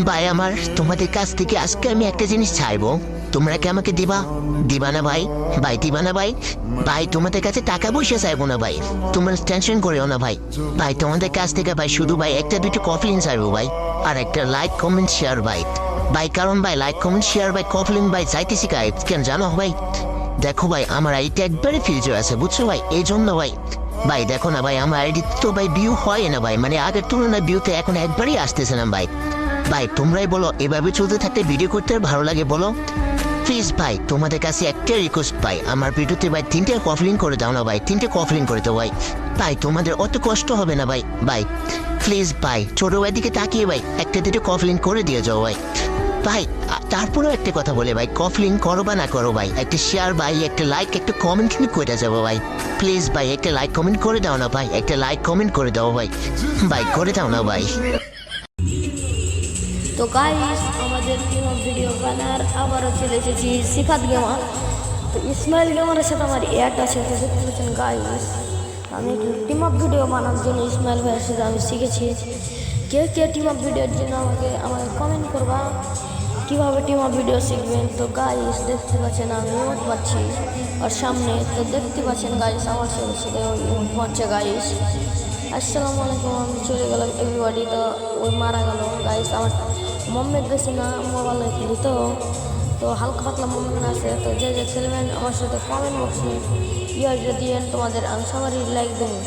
ভাই আমার তোমাদের কাছ থেকে আজকে আমি একটা জিনিস চাইবো, তোমরা কি আমাকে দিবা? দিবা না ভাই? ভাই দিবা না ভাই? ভাই তোমাদের কাছে টাকা পয়সা চাইবো না ভাই, তোমরা টেনশন করিও না ভাই। ভাই তোমাদের কাছ থেকে ভাই শুধু ভাই একটা দুটো কফি চাইবো ভাই, আর একটা লাইক কমেন্ট শেয়ার ভাই। ভাই কারণ ভাই লাইক কমেন্ট শেয়ার ভাই কফলিং ভাই চাইতেছি গাই কেন জানো ভাই? দেখো ভাই আমার আইডিটা একবারে ফিউচার আছে বুঝছো ভাই, এই জন্য ভাই। ভাই দেখো না ভাই আমার আইডি তো ভাই ভিউ হয় না ভাই, মানে আগের তুলনায় ভিউতে এখন একবারই আসতেছে না ভাই। ভাই তোমরাই বলো এভাবে চলতে থাকতে ভিডিও করতে ভালো লাগে বলো? প্লিজ ভাই তোমাদের কাছে একটা রিকোয়েস্ট ভাই, আমার ভিডিওতে ভাই 3টে কফলিং করে দাও না ভাই, 3টে কফলিং করে দাও ভাই। ভাই তোমাদের অত কষ্ট হবে না ভাই। ভাই প্লিজ ভাই ছোট ভাই দিকে তাকিয়ে ভাই একটা দুটো কফলিং করে দিয়ে যাও ভাই। ভাই তারপরেও একটা কথা বলে ভাই, কফলিং করো বা না করো ভাই, একটা শেয়ার ভাই, একটা লাইক, একটা কমেন্ট কিন্তু করে যাবো ভাই। প্লিজ ভাই একটা লাইক কমেন্ট করে দাও না ভাই, একটা লাইক কমেন্ট করে দাও ভাই। ভাই করে দাও না ভাই। তো গাইস আমাদের টিম অফ ভিডিও বানার আবারও চলে এসেছি সিফাত গেমার। তো ইসমাইল গেমারের সাথে আমার অ্যাড আছে, তো দেখতে পাচ্ছেন গাইস আমি একটু টিম অফ ভিডিও বানানোর জন্য ইসমাইল ভাইয়ের সাথে আমি শিখেছি। কে কে টিম অফ ভিডিওর জন্য আমাকে কমেন্ট করবা কীভাবে টিম অফ ভিডিও শিখবেন। তো গাইস দেখতে পাচ্ছেন আমি ইমোট পাচ্ছি আর সামনে তো দেখতে পাচ্ছেন গাইস আমার সাথে সাথে ওই ইমোট পাচ্ছে গাইস। আসসালামু আলাইকুম, আমি চলে গেলাম এভরিবডি। তো ওই মারা গেল গাইস, আমার মোমেন্ট বেশি না মোবাইলে খেলি তো তো হালকা পাতলা মোমেন্ট আছে। তো যে যে খেলবেন আমার সাথে কমেন্ট বক্সে ইয়ে দিয়ে তোমাদের আমি সবারই লাইক দেবো।